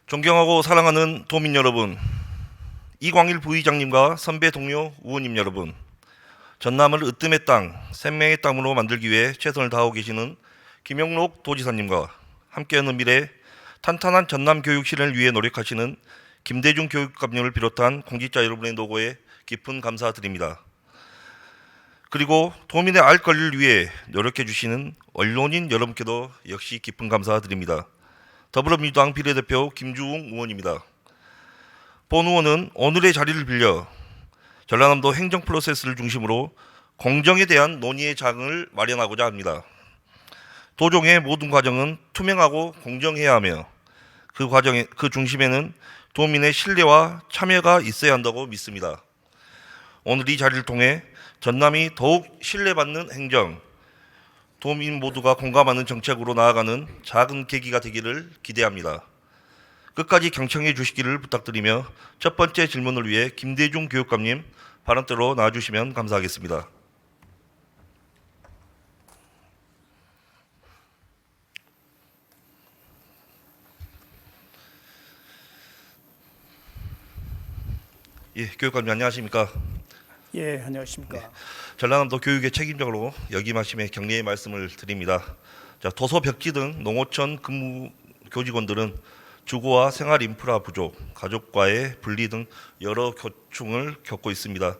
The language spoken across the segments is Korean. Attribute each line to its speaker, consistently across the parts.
Speaker 1: 존경하고 사랑하는 도민 여러분, 이광일 부의장님과 선배 동료 의원님 여러분, 전남을 으뜸의 땅, 생명의 땅으로 만들기 위해 최선을 다하고 계시는 김영록 도지사님과 함께하는 미래 탄탄한 전남 교육 실현을 위해 노력하시는 김대중 교육감님을 비롯한 공직자 여러분의 노고에 깊은 감사드립니다. 그리고 도민의 알 권리를 위해 노력해 주시는 언론인 여러분께도 역시 깊은 감사드립니다. 더불어민주당 비례대표 김주웅 의원입니다. 본 의원은 오늘의 자리를 빌려 전라남도 행정 프로세스를 중심으로 공정에 대한 논의의 장을 마련하고자 합니다. 도정의 모든 과정은 투명하고 공정해야 하며 그 중심에는 도민의 신뢰와 참여가 있어야 한다고 믿습니다. 오늘 이 자리를 통해 전남이 더욱 신뢰받는 행정, 도민 모두가 공감하는 정책으로 나아가는 작은 계기가 되기를 기대합니다. 끝까지 경청해 주시기를 부탁드리며 첫 번째 질문을 위해 김대중 교육감님 발언대로 나와주시면 감사하겠습니다. 예, 교육감님 안녕하십니까?
Speaker 2: 예, 안녕하십니까.
Speaker 1: 네, 전라남도 교육의 책임자로 역임하심에 격려의 말씀을 드립니다. 자, 도서 벽지 등 농어촌 근무 교직원들은 주거와 생활 인프라 부족, 가족과의 분리 등 여러 고충을 겪고 있습니다.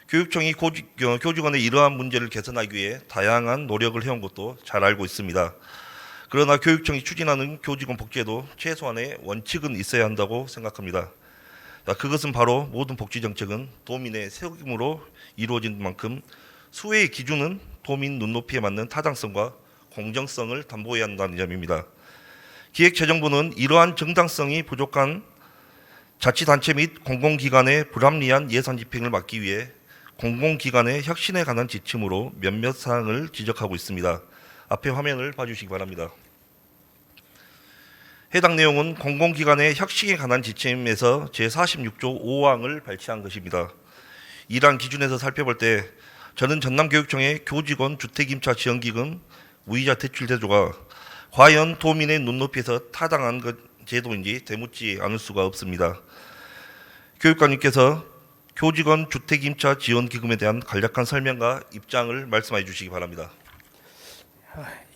Speaker 1: 교육청이 교직원의 이러한 문제를 개선하기 위해 다양한 노력을 해온 것도 잘 알고 있습니다. 그러나 교육청이 추진하는 교직원 복지에도 최소한의 원칙은 있어야 한다고 생각합니다. 그것은 바로 모든 복지 정책은 도민의 책임으로 이루어진 만큼 수혜의 기준은 도민 눈높이에 맞는 타당성과 공정성을 담보해야 한다는 점입니다. 기획재정부는 이러한 정당성이 부족한 자치단체 및 공공기관의 불합리한 예산 집행을 막기 위해 공공기관의 혁신에 관한 지침으로 몇몇 사항을 지적하고 있습니다. 앞에 화면을 봐주시기 바랍니다. 해당 내용은 공공기관의 혁신에 관한 지침에서 제46조 5항을 발췌한 것입니다. 이러한 기준에서 살펴볼 때 저는 전남교육청의 교직원 주택임차 지원기금 무이자 대출 제도가 과연 도민의 눈높이에서 타당한 제도인지 되묻지 않을 수가 없습니다. 교육감님께서 교직원 주택임차 지원기금에 대한 간략한 설명과 입장을 말씀해 주시기 바랍니다.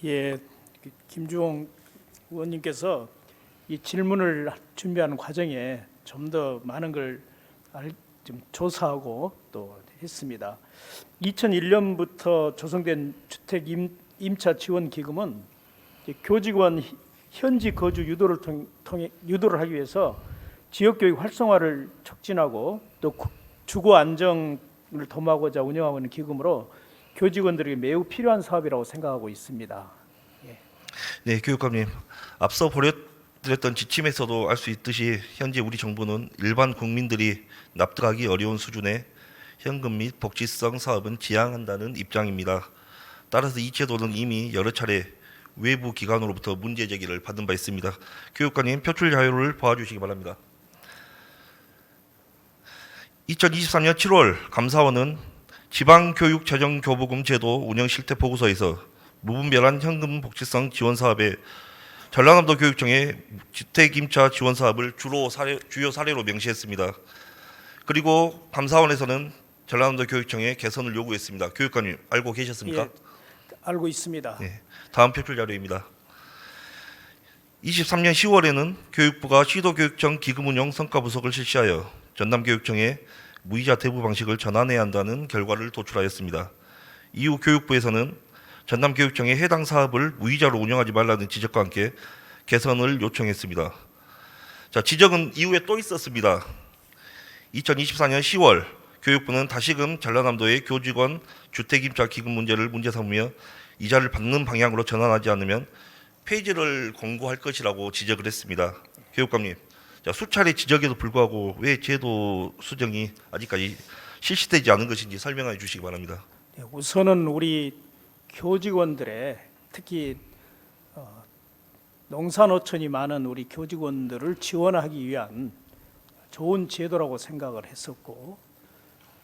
Speaker 2: 예, 김주홍 의원님께서 이 질문을 준비하는 과정에 좀 더 많은 걸 좀 조사하고 또 했습니다. 2001년부터 조성된 주택 임차 지원 기금은 교직원 현지 거주 유도를 하기 위해서 지역 교육 활성화를 촉진하고 또 주거 안정을 도모하고자 운영하고 있는 기금으로 교직원들에게 매우 필요한 사업이라고 생각하고 있습니다. 예.
Speaker 1: 네, 교육감님. 앞서 보여드렸던 지침에서도 알 수 있듯이 현재 우리 정부는 일반 국민들이 납득하기 어려운 수준의 현금 및 복지성 사업은 지양한다는 입장입니다. 따라서 이 제도는 이미 여러 차례 외부 기관으로부터 문제 제기를 받은 바 있습니다. 교육관님 표출 자료를 봐주시기 바랍니다. 2023년 7월 감사원은 지방교육재정교부금 제도 운영 실태 보고서에서 무분별한 현금 복지성 지원 사업에 전라남도 교육청의 주택임차 지원 사업을 주요 사례로 명시했습니다. 그리고 감사원에서는 전라남도 교육청에 개선을 요구했습니다. 교육관님 알고 계셨습니까?
Speaker 2: 예, 알고 있습니다.
Speaker 1: 네, 다음 표출 자료입니다. 23년 10월에는 교육부가 시도교육청 기금운용 성과분석을 실시하여 전남교육청에 무이자 대부 방식을 전환해야 한다는 결과를 도출하였습니다. 이후 교육부에서는 전남교육청에 해당 사업을 무이자로 운영하지 말라는 지적과 함께 개선을 요청했습니다. 자, 지적은 이후에 또 있었습니다. 2024년 10월 교육부는 다시금 전라남도의 교직원 주택임차 기금 문제를 문제 삼으며 이자를 받는 방향으로 전환하지 않으면 폐지를 권고할 것이라고 지적을 했습니다. 교육감님, 자, 수차례 지적에도 불구하고 왜 제도 수정이 아직까지 실시되지 않은 것인지 설명해 주시기 바랍니다.
Speaker 2: 네, 우선은 우리 교직원들의 특히 농사노천이 많은 우리 교직원들을 지원하기 위한 좋은 제도라고 생각을 했었고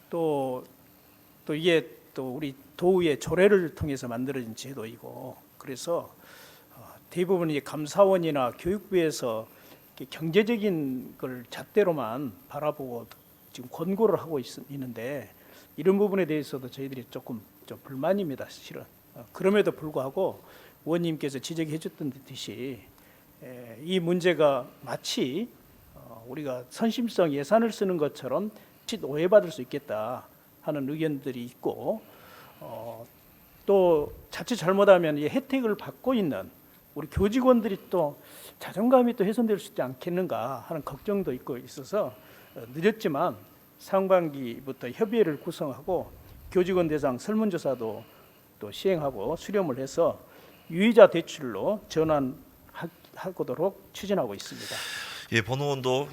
Speaker 2: 또 이게 또 우리 도의회 조례를 통해서 만들어진 제도이고 그래서 대부분 이 감사원이나 교육부에서 이렇게 경제적인 걸 잣대로만 바라보고 지금 권고를 하고 있는데 이런 부분에 대해서도 저희들이 조금 좀 불만입니다, 실은. 그럼에도 불구하고 의원님께서 지적해 줬던 듯이 이 문제가 마치 우리가 선심성 예산을 쓰는 것처럼 오해받을 수 있겠다 하는 의견들이 있고 또 자칫 잘못하면 이 혜택을 받고 있는 우리 교직원들이 또 자존감이 또 훼손될 수 있지 않겠는가 하는 걱정도 있고 있어서 늦었지만 상반기부터 협의회를 구성하고 교직원 대상 설문조사도 또 시행하고 수렴을 해서 유의자 대출로 전환하도록 추진하고 있습니다.
Speaker 1: 예, 번호원도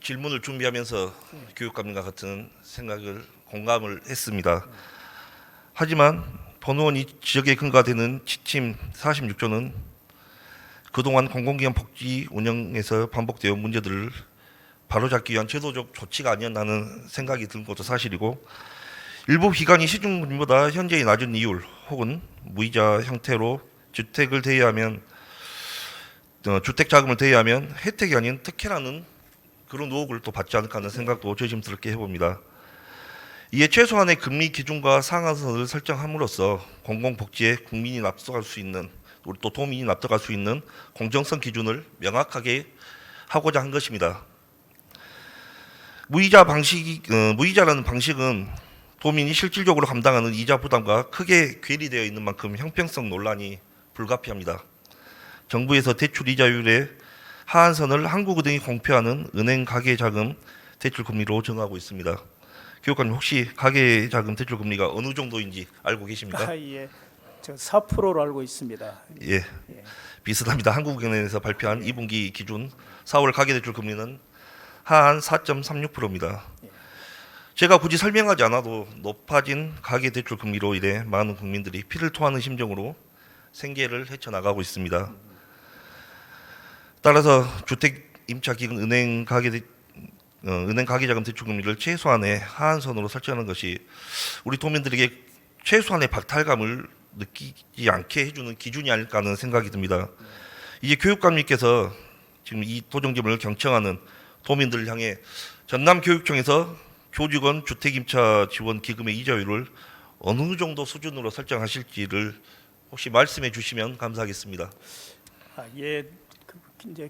Speaker 1: 질문을 준비하면서 교육감님과 같은 생각을 공감을 했습니다. 하지만 번호원이 지적에 근거되는 지침 46조는 그동안 공공기관 복지 운영에서 반복되어 온 문제들을 바로잡기 위한 제도적 조치가 아니었나는 생각이 든 것도 사실이고 일부 기관이 시중금리보다 현재의 낮은 이율 혹은 무이자 형태로 주택을 대여하면 주택 자금을 대여하면 혜택이 아닌 특혜라는 그런 의혹을 또 받지 않을까 하는 생각도 조심스럽게 해봅니다. 이에 최소한의 금리 기준과 상한선을 설정함으로써 공공복지에 국민이 납득할 수 있는 우리 또 도민이 납득할 수 있는 공정성 기준을 명확하게 하고자 한 것입니다. 무이자라는 방식은 도민이 실질적으로 감당하는 이자 부담과 크게 괴리되어 있는 만큼 형평성 논란이 불가피합니다. 정부에서 대출 이자율의 하한선을 한국은행이 공표하는 은행 가계자금 대출 금리로 정하고 있습니다. 교육관님 혹시 가계자금 대출 금리가 어느 정도인지 알고 계십니까?
Speaker 2: 예, 저 4%로 알고 있습니다.
Speaker 1: 예, 비슷합니다. 한국은행에서 발표한 2분기 기준 4월 가계대출 금리는 하한 4.36%입니다. 제가 굳이 설명하지 않아도 높아진 가계대출 금리로 인해 많은 국민들이 피를 토하는 심정으로 생계를 헤쳐나가고 있습니다. 따라서 주택 임차기금 은행 가계자금 대출 금리를 최소한의 하한선으로 설정하는 것이 우리 도민들에게 최소한의 박탈감을 느끼지 않게 해주는 기준이 아닐까 하는 생각이 듭니다. 이제 교육감님께서 지금 이 도정점을 경청하는 도민들을 향해 전남교육청에서 교직원 주택임차 지원 기금의 이자율을 어느 정도 수준으로 설정하실지를 혹시 말씀해 주시면 감사하겠습니다.
Speaker 2: 예, 이제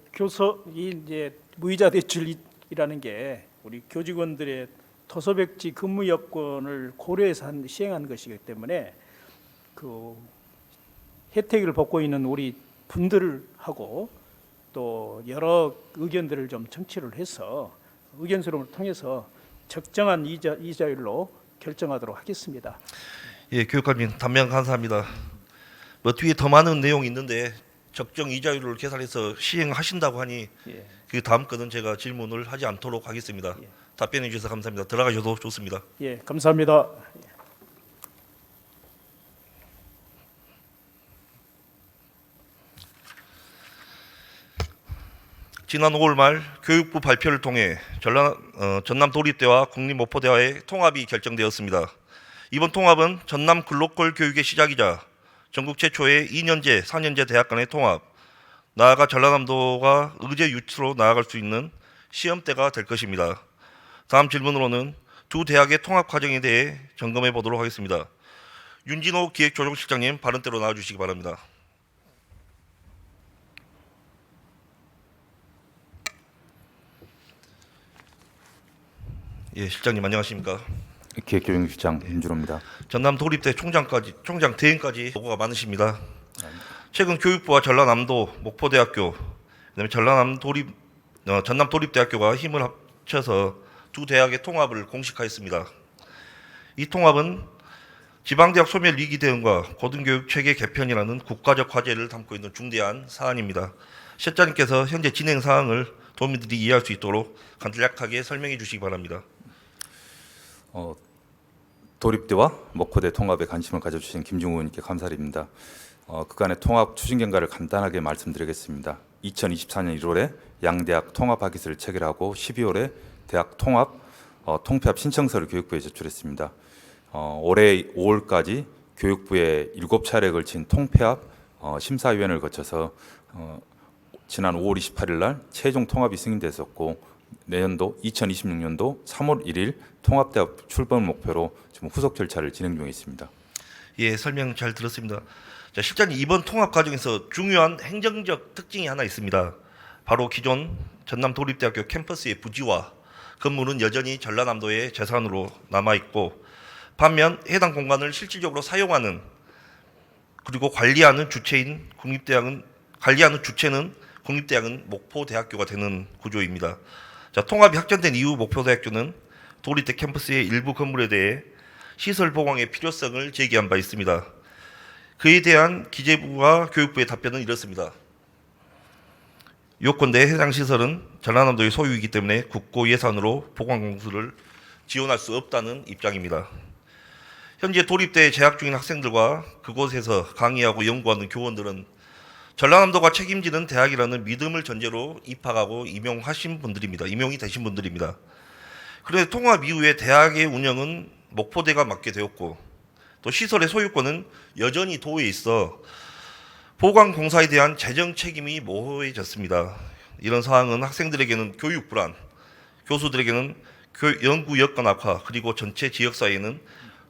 Speaker 2: 이제 무이자 대출이라는 게 우리 교직원들의 토소백지 근무 여건을 고려해서 시행한 것이기 때문에 그 혜택을 받고 있는 우리 분들하고 또 여러 의견들을 좀 청취를 해서 의견 수렴을 통해서 적정한 이자율로 결정하도록 하겠습니다.
Speaker 1: 예, 교육감님 답변 감사합니다. 뭐 뒤에 더 많은 내용이 있는데 적정 이자율을 계산해서 시행하신다고 하니 그 다음 건은 제가 질문을 하지 않도록 하겠습니다. 답변해 주셔서 감사합니다. 들어가셔도 좋습니다.
Speaker 2: 예, 감사합니다.
Speaker 1: 지난 5월 말 교육부 발표를 통해 전남도립대와 국립모포대와의 통합이 결정되었습니다. 이번 통합은 전남 글로컬 교육의 시작이자 전국 최초의 2년제, 4년제 대학 간의 통합, 나아가 전라남도가 의제 유치로 나아갈 수 있는 시험대가 될 것입니다. 다음 질문으로는 두 대학의 통합 과정에 대해 점검해 보도록 하겠습니다. 윤진호 기획조정실장님 발언대로 나와주시기 바랍니다. 예, 실장님 안녕하십니까?
Speaker 3: 기획조정실장 윤준호입니다.
Speaker 1: 전남 도립대 총장 대행까지 보고가 많으십니다. 최근 교육부와 전라남도 목포대학교, 그다음에 전남 도립대학교가 힘을 합쳐서 두 대학의 통합을 공식화했습니다. 이 통합은 지방대학 소멸 위기 대응과 고등교육 체계 개편이라는 국가적 과제를 담고 있는 중대한 사안입니다. 실장님께서 현재 진행 사항을 도민들이 이해할 수 있도록 간략하게 설명해 주시기 바랍니다.
Speaker 3: 도립대와 목포대 통합에 관심을 가져주신 김중우 의원님께 감사드립니다. 그간의 통합 추진 경과를 간단하게 말씀드리겠습니다. 2024년 1월에 양대학 통합 학위서를 체결하고 12월에 대학 통합 통폐합 신청서를 교육부에 제출했습니다. 올해 5월까지 교육부에 7차례에 걸친 통폐합 심사위원회를 거쳐서 지난 5월 28일 날 최종 통합이 승인됐었고 내년도 2026년도 3월 1일 통합대학 출범 목표로 지금 후속 절차를 진행 중에 있습니다.
Speaker 1: 예, 설명 잘 들었습니다. 자, 실장님 이번 통합 과정에서 중요한 행정적 특징이 하나 있습니다. 바로 기존 전남 도립대학교 캠퍼스의 부지와 건물은 여전히 전라남도의 재산으로 남아 있고 반면 해당 공간을 실질적으로 사용하는 그리고 관리하는 주체는 국립대학은 목포대학교가 되는 구조입니다. 자, 통합이 확정된 이후 목포대학교는 도립대 캠퍼스의 일부 건물에 대해 시설 보강의 필요성을 제기한 바 있습니다. 그에 대한 기재부와 교육부의 답변은 이렇습니다. 요건대 해당 시설은 전라남도의 소유이기 때문에 국고 예산으로 보강 공수를 지원할 수 없다는 입장입니다. 현재 도립대에 재학 중인 학생들과 그곳에서 강의하고 연구하는 교원들은 전라남도가 책임지는 대학이라는 믿음을 전제로 입학하고 임용이 되신 분들입니다. 그런데 통합 이후에 대학의 운영은 목포대가 맡게 되었고 또 시설의 소유권은 여전히 도에 있어 보강 공사에 대한 재정 책임이 모호해졌습니다. 이런 상황은 학생들에게는 교육 불안, 교수들에게는 연구 여건 악화, 그리고 전체 지역 사회는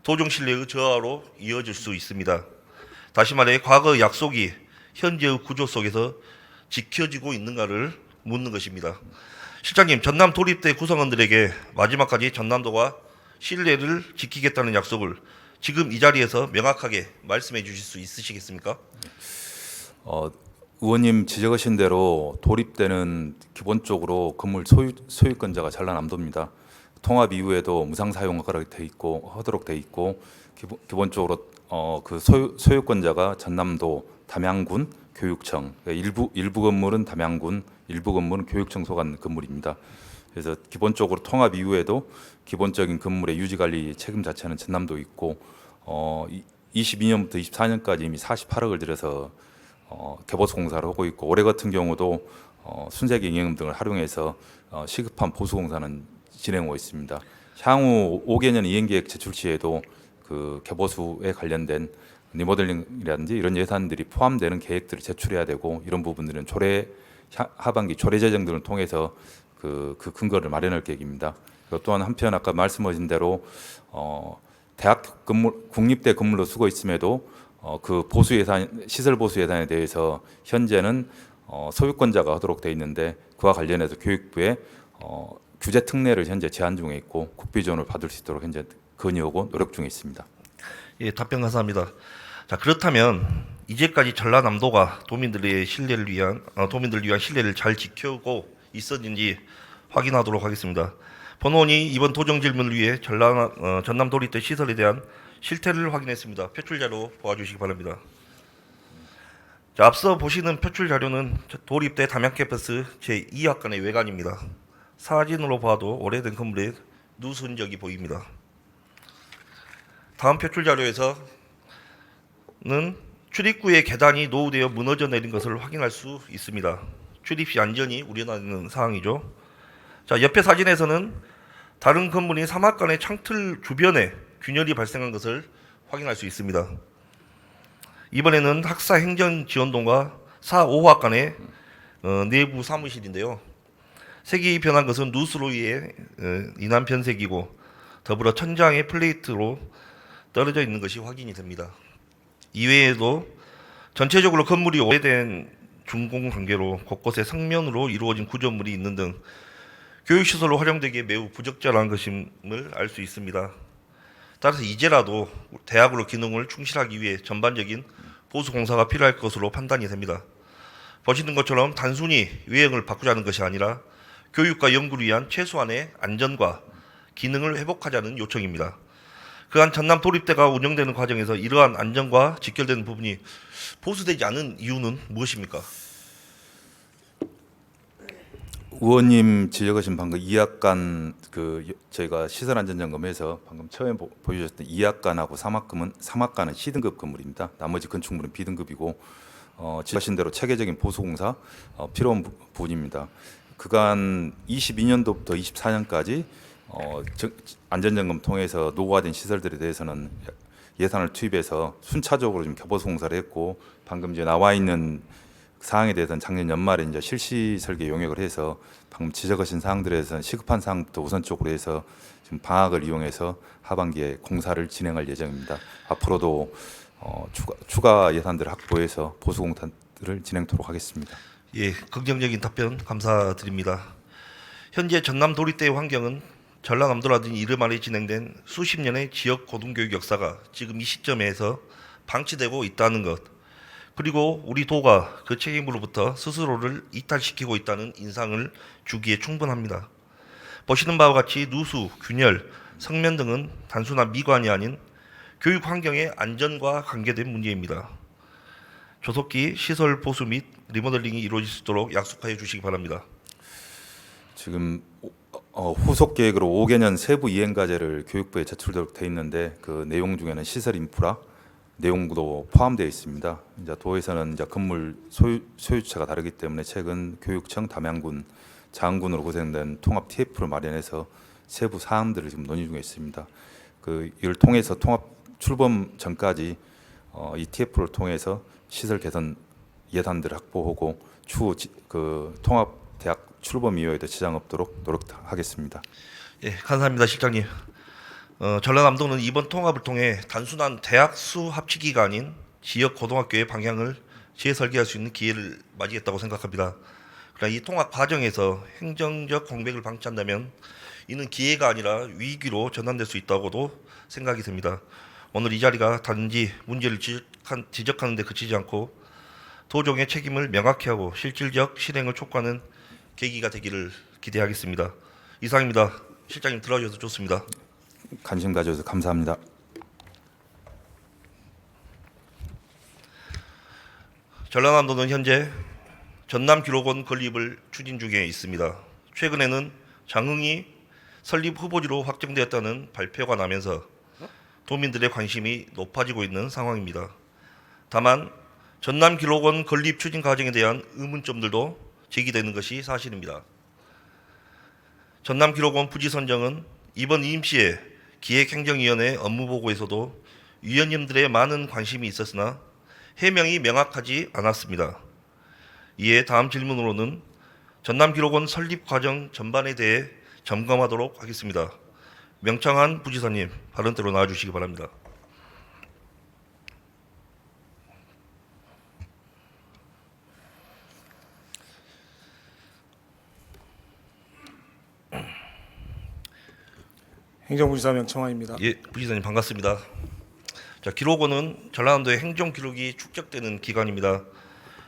Speaker 1: 도정 신뢰의 저하로 이어질 수 있습니다. 다시 말해 과거의 약속이 현재의 구조 속에서 지켜지고 있는가를 묻는 것입니다. 실장님, 전남 도립대 구성원들에게 마지막까지 전남도가 신뢰를 지키겠다는 약속을 지금 이 자리에서 명확하게 말씀해 주실 수 있으시겠습니까?
Speaker 3: 의원님 지적하신 대로 도립대는 기본적으로 건물 소유권자가 전라남도입니다. 통합 이후에도 무상 사용 하도록 돼 있고 기본적으로 그 소유권자가 전남도 담양군 교육청, 일부 건물은 담양군, 일부 건물은 교육청 소관 건물입니다. 그래서 기본적으로 통합 이후에도 기본적인 건물의 유지 관리 책임 자체는 전남도 있고 22년부터 24년까지 이미 48억을 들여서 개보수 공사를 하고 있고 올해 같은 경우도 순세계 경영 등을 활용해서 시급한 보수 공사는 진행하고 있습니다. 향후 5개년 이행계획 제출 시에도 그 개보수에 관련된 리모델링이라든지 이런 예산들이 포함되는 계획들을 제출해야 되고 이런 부분들은 하반기 조례 제정 등을 통해서 그 근거를 마련할 계획입니다. 또한 한편 아까 말씀하신 대로 대학 건물 국립대 건물로 쓰고 있음에도 그 보수 예산 시설 보수 예산에 대해서 현재는 소유권자가 하도록 돼 있는데 그와 관련해서 교육부에 규제 특례를 현재 제안 중에 있고 국비 지원을 받을 수 있도록 현재 건의하고 노력 중에 있습니다.
Speaker 1: 예, 답변 감사합니다. 자, 그렇다면 이제까지 전라남도가 도민들을 위한 신뢰를 잘 지켜오고 있었는지 확인하도록 하겠습니다. 본원이 이번 도정 질문을 위해 전남 도립대 시설에 대한 실태를 확인했습니다. 표출 자료 보아주시기 바랍니다. 자, 앞서 보시는 표출 자료는 도립대 담양 캠퍼스 제2학관의 외관입니다. 사진으로 봐도 오래된 건물의 누수흔적이 보입니다. 다음 표출 자료에서는 출입구의 계단이 노후되어 무너져 내린 것을 확인할 수 있습니다. 출입 시 안전이 우려나는 상황이죠. 자, 옆에 사진에서는 다른 건물인 3학관의 창틀 주변에 균열이 발생한 것을 확인할 수 있습니다. 이번에는 학사 행정지원동과 4, 5학관의 내부 사무실인데요. 색이 변한 것은 누수로 인한 변색이고 더불어 천장의 플레이트로 떨어져 있는 것이 확인이 됩니다. 이외에도 전체적으로 건물이 오래된 준공 관계로 곳곳에 성면으로 이루어진 구조물이 있는 등 교육시설로 활용되기에 매우 부적절한 것임을 알 수 있습니다. 따라서 이제라도 대학으로 기능을 충실하기 위해 전반적인 보수 공사가 필요할 것으로 판단이 됩니다. 보시는 것처럼 단순히 외형을 바꾸자는 것이 아니라 교육과 연구를 위한 최소한의 안전과 기능을 회복하자는 요청입니다. 그간 전남 도립대가 운영되는 과정에서 이러한 안전과 직결되는 부분이 보수되지 않은 이유는 무엇입니까?
Speaker 3: 의원님 지적하신 방금 2학관 저희가 시설 안전 점검에서 방금 처음에 보여주셨던 2학관하고 3학관은 C등급 건물입니다. 나머지 건축물은 B등급이고 지적하신 대로 체계적인 보수 공사 필요한 부분입니다. 그간 22년도부터 24년까지 안전점검 통해서 노후화된 시설들에 대해서는 예산을 투입해서 순차적으로 좀 교보수 공사를 했고 방금 이제 나와 있는 사항에 대해서는 작년 연말에 이제 실시 설계 용역을 해서 방금 지적하신 사항들에 대해서는 시급한 사항부터 우선적으로 해서 지금 방학을 이용해서 하반기에 공사를 진행할 예정입니다. 앞으로도 추가 예산들을 확보해서 보수 공사들을 진행토록 하겠습니다.
Speaker 1: 예, 긍정적인 답변 감사드립니다. 현재 전남 도립대의 환경은 전라남도라든지 이름 아래 진행된 수십 년의 지역 고등교육 역사가 지금 이 시점에서 방치되고 있다는 것, 그리고 우리 도가 그 책임으로부터 스스로를 이탈시키고 있다는 인상을 주기에 충분합니다. 보시는 바와 같이 누수, 균열, 성면 등은 단순한 미관이 아닌 교육 환경의 안전과 관계된 문제입니다. 조속히 시설 보수 및 리모델링이 이루어질 수 있도록 약속하여 주시기 바랍니다.
Speaker 3: 지금 후속 계획으로 5개년 세부 이행 과제를 교육부에 제출되어 있는데 그 내용 중에는 시설 인프라 내용도 포함되어 있습니다. 이제 도에서는 이제 건물 소유처가 다르기 때문에 최근 교육청, 담양군, 장군으로 구성된 통합 TF를 마련해서 세부 사항들을 지금 논의 중에 있습니다. 이를 통해서 통합 출범 전까지 이 TF를 통해서 시설 개선 예산들을 확보하고 추후 통합 대학 출범 이후에도 지장 없도록 노력하겠습니다.
Speaker 1: 예, 감사합니다, 실장님. 전라남도는 이번 통합을 통해 단순한 대학 수 합치기가 아닌 지역 고등학교의 방향을 재설계할 수 있는 기회를 맞이했다고 생각합니다. 그러나 이 통합 과정에서 행정적 공백을 방치한다면 이는 기회가 아니라 위기로 전환될 수 있다고도 생각이 듭니다. 오늘 이 자리가 단지 문제를 지적하는 데 그치지 않고 도정의 책임을 명확히 하고 실질적 실행을 촉구하는 계기가 되기를 기대하겠습니다. 이상입니다. 실장님 들어주셔서 좋습니다.
Speaker 3: 관심 가져주셔서 감사합니다.
Speaker 1: 전라남도는 현재 전남기록원 건립을 추진 중에 있습니다. 최근에는 장흥이 설립 후보지로 확정되었다는 발표가 나면서 도민들의 관심이 높아지고 있는 상황입니다. 다만 전남기록원 건립 추진 과정에 대한 의문점들도 제기되는 것이 사실입니다. 전남기록원 부지 선정은 이번 임시의 기획행정위원회 업무보고에서도 위원님들의 많은 관심이 있었으나 해명이 명확하지 않았습니다. 이에 다음 질문으로는 전남기록원 설립 과정 전반에 대해 점검하도록 하겠습니다. 명창한 부지사님, 발언대로 나와주시기 바랍니다.
Speaker 4: 행정부지사 명청환입니다.
Speaker 1: 예, 부지사님 반갑습니다. 자, 기록원은 전라남도의 행정 기록이 축적되는 기관입니다.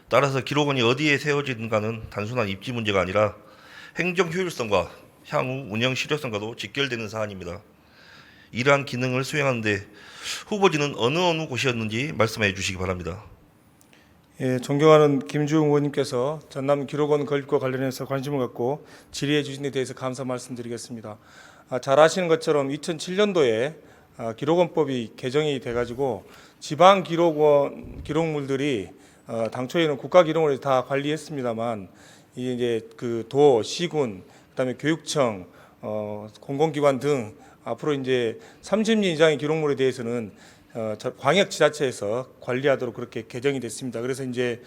Speaker 1: 따라서 기록원이 어디에 세워지는가는 단순한 입지 문제가 아니라 행정 효율성과 향후 운영 실효성과도 직결되는 사안입니다. 이러한 기능을 수행하는데 후보지는 어느 곳이었는지 말씀해 주시기 바랍니다.
Speaker 4: 예, 존경하는 김주웅 의원님께서 전남 기록원 건립과 관련해서 관심을 갖고 질의해 주신 데 대해서 감사 말씀드리겠습니다. 잘 아시는 것처럼 2007년도에 기록원법이 개정이 돼가지고 지방 기록원 기록물들이 당초에는 국가기록원에서 다 관리했습니다만 이제 그 도, 시군, 그다음에 교육청, 공공기관 등 앞으로 이제 30년 이상의 기록물에 대해서는 광역지자체에서 관리하도록 그렇게 개정이 됐습니다. 그래서 이제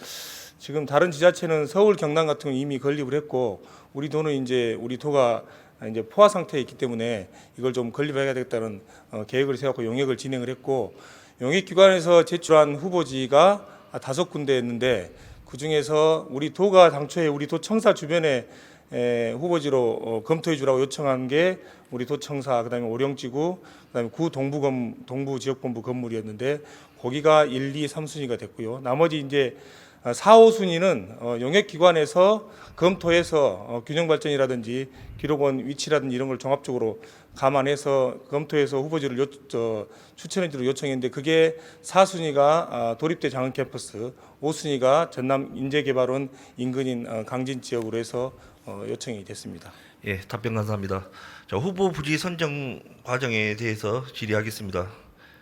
Speaker 4: 지금 다른 지자체는 서울, 경남 같은 건 이미 건립을 했고 우리 도는 이제 우리 도가 이제 포화 상태에 있기 때문에 이걸 좀 건립해야 되겠다는 계획을 세웠고 용역을 진행을 했고 용역기관에서 제출한 후보지가 5군데였는데 그 중에서 우리 도가 당초에 우리 도청사 주변에 후보지로 검토해 주라고 요청한 게 우리 도청사, 그다음에 오령지구, 그다음에 구 동부지역본부 건물이었는데 거기가 1, 2, 3순위가 됐고요. 나머지 이제 4, 5순위는 용역기관에서 검토해서 균형발전이라든지 기록원 위치라든지 이런 걸 종합적으로 감안해서 검토해서 후보지를 추천해 주도록 요청했는데 그게 4순위가 도립대 장흥 캠퍼스, 5순위가 전남 인재개발원 인근인 강진 지역으로 해서 요청이 됐습니다.
Speaker 1: 예, 답변 감사합니다. 자, 후보 부지 선정 과정에 대해서 질의하겠습니다.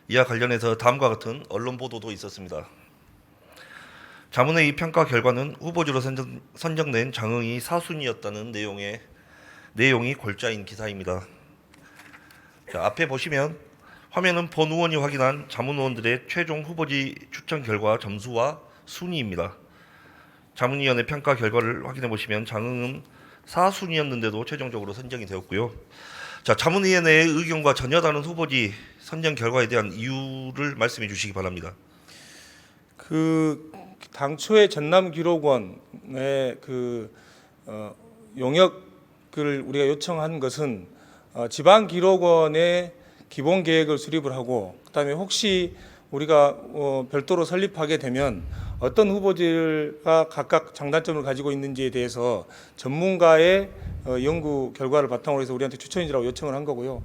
Speaker 1: 이와 관련해서 다음과 같은 언론 보도도 있었습니다. 자문회의 평가 결과는 후보지로 선정된 장흥이 4순위였다는 내용이 골자인 기사입니다. 자, 앞에 보시면 화면은 본 의원이 확인한 자문 의원들의 최종 후보지 추천 결과 점수와 순위입니다. 자문위원회 평가 결과를 확인해 보시면 장흥은 4순위였는데도 최종적으로 선정이 되었고요. 자, 자문위원회의 의견과 전혀 다른 후보지 선정 결과에 대한 이유를 말씀해 주시기 바랍니다.
Speaker 4: 그 당초에 전남기록원의 용역을 우리가 요청한 것은 지방기록원의 기본 계획을 수립을 하고, 그다음에 혹시 우리가 별도로 설립하게 되면 어떤 후보지가 각각 장단점을 가지고 있는지에 대해서 전문가의 연구 결과를 바탕으로 해서 우리한테 추천이라고 요청을 한 거고요.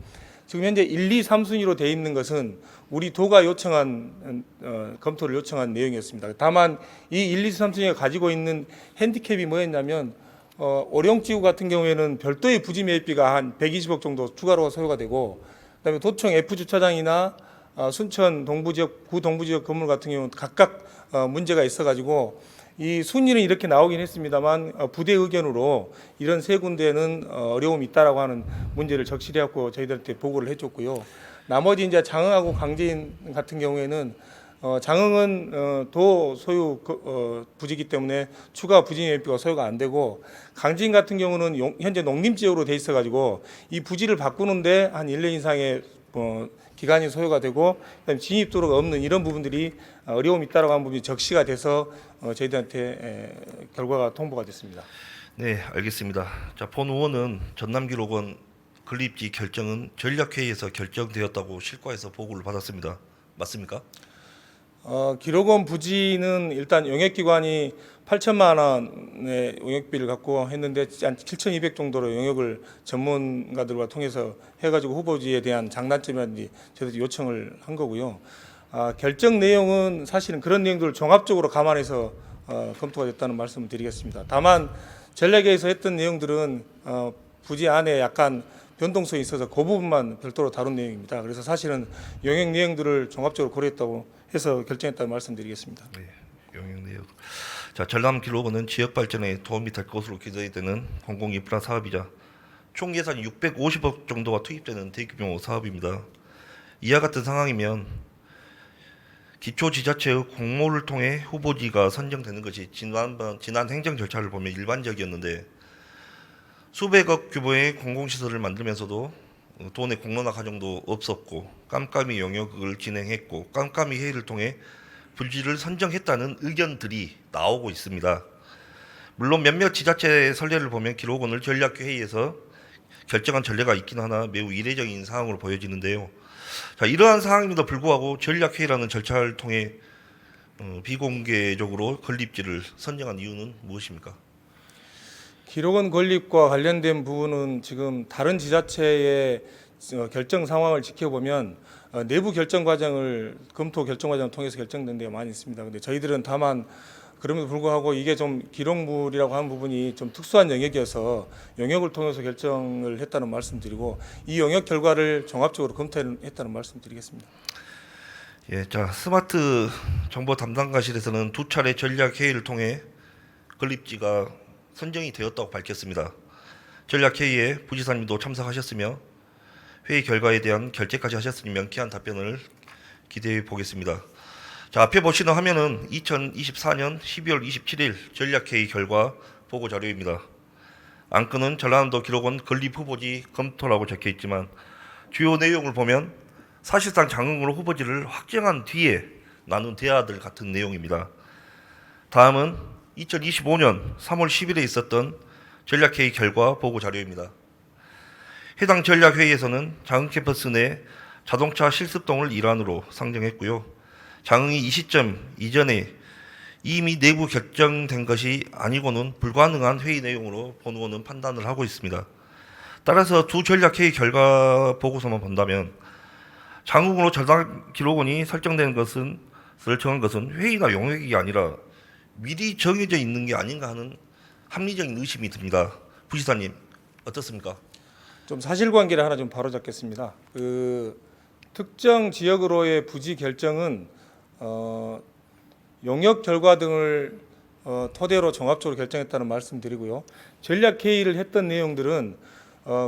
Speaker 4: 지금 현재 1, 2, 3순위로 돼 있는 것은 우리 도가 요청한 검토를 요청한 내용이었습니다. 다만 이 1, 2, 3순위가 가지고 있는 핸디캡이 뭐였냐면 오룡지구 같은 경우에는 별도의 부지 매입비가 한 120억 정도 추가로 소요가 되고, 그다음에 도청 F주차장이나 순천 동부지역, 구동부지역 건물 같은 경우는 각각 문제가 있어가지고 이 순위는 이렇게 나오긴 했습니다만 부대 의견으로 이런 세 군데는 어려움이 있다라고 하는 문제를 적시해갖고 저희들한테 보고를 해줬고요. 나머지 이제 장흥하고 강진 같은 경우에는 장흥은 도 소유 부지이기 때문에 추가 부지 매입비가 소요가 안 되고, 강진 같은 경우는 현재 농림지역으로 돼 있어가지고 이 부지를 바꾸는데 한 1년 이상의 기간이 소요가 되고, 그다음에 진입도로가 없는 이런 부분들이 어려움이 있다라고 하는 부분이 적시가 돼서 저희들한테 결과가 통보가 됐습니다.
Speaker 1: 네, 알겠습니다. 자, 본 의원은 전남기록원 건립지 결정은 전략회의에서 결정되었다고 실과에서 보고를 받았습니다. 맞습니까?
Speaker 4: 기록원 부지는 일단 용역기관이 8천만 원의 용역비를 갖고 했는데 한 7,200 정도로 용역을 전문가들과 통해서 해가지고 후보지에 대한 장단점이라든지 저희들이 요청을 한 거고요. 결정 내용은 사실은 그런 내용들을 종합적으로 감안해서 검토가 됐다는 말씀을 드리겠습니다. 다만 전략회의에서 했던 내용들은 부지 안에 약간 변동성이 있어서 그 부분만 별도로 다룬 내용입니다. 그래서 사실은 용역 내용들을 종합적으로 고려했다고 해서 결정했다는 말씀드리겠습니다.
Speaker 1: 네, 용역 내용. 자, 전남기록원은 지역 발전에 도움이 될 것으로 기대되는 공공인프라 사업이자 총 예산이 650억 정도가 투입되는 대규모 사업입니다. 이와 같은 상황이면 기초지자체의 공모를 통해 후보지가 선정되는 것이 지난 행정 절차를 보면 일반적이었는데, 수백억 규모의 공공시설을 만들면서도 돈의 공론화 과정도 없었고 깜깜이 용역을 진행했고 깜깜이 회의를 통해 부지를 선정했다는 의견들이 나오고 있습니다. 물론 몇몇 지자체의 선례를 보면 기록원을 전략회의에서 결정한 전례가 있긴 하나 매우 이례적인 상황으로 보여지는데요. 자, 이러한 상황임에도 불구하고 전략회의라는 절차를 통해 비공개적으로 건립지를 선정한 이유는 무엇입니까?
Speaker 4: 기록원 건립과 관련된 부분은 지금 다른 지자체의 결정 상황을 지켜보면 내부 결정 과정을 검토 결정 과정을 통해서 결정된 데가 많이 있습니다. 근데 저희들은 다만 그럼에도 불구하고 이게 좀 기록물이라고 하는 부분이 좀 특수한 영역이어서 영역을 통해서 결정을 했다는 말씀드리고, 이 영역 결과를 종합적으로 검토했다는 말씀드리겠습니다.
Speaker 1: 예, 자, 스마트 정보 담당과실에서는 2차례 전략 회의를 통해 건립지가 선정이 되었다고 밝혔습니다. 전략 회의에 부지사님도 참석하셨으며 회의 결과에 대한 결재까지 하셨으니 명쾌한 답변을 기대해 보겠습니다. 자, 앞에 보시는 화면은 2024년 12월 27일 전략회의 결과 보고 자료입니다. 안건은 전라남도 기록원 건립 후보지 검토라고 적혀 있지만 주요 내용을 보면 사실상 장흥으로 후보지를 확정한 뒤에 나눈 대화들 같은 내용입니다. 다음은 2025년 3월 10일에 있었던 전략회의 결과 보고 자료입니다. 해당 전략회의에서는 장흥 캠퍼스 내 자동차 실습동을 일환으로 상정했고요. 장흥이 이 시점 이전에 이미 내부 결정된 것이 아니고는 불가능한 회의 내용으로 본 의원은 판단을 하고 있습니다. 따라서 두 전략회의 결과 보고서만 본다면 장흥으로 전남기록원이 설정된 것을 정한 것은 회의나 용역이 아니라 미리 정해져 있는 게 아닌가 하는 합리적인 의심이 듭니다. 부지사님 어떻습니까?
Speaker 4: 좀 사실관계를 하나 좀 바로잡겠습니다. 특정 지역으로의 부지 결정은 용역 결과 등을 토대로 종합적으로 결정했다는 말씀드리고요. 전략 회의를 했던 내용들은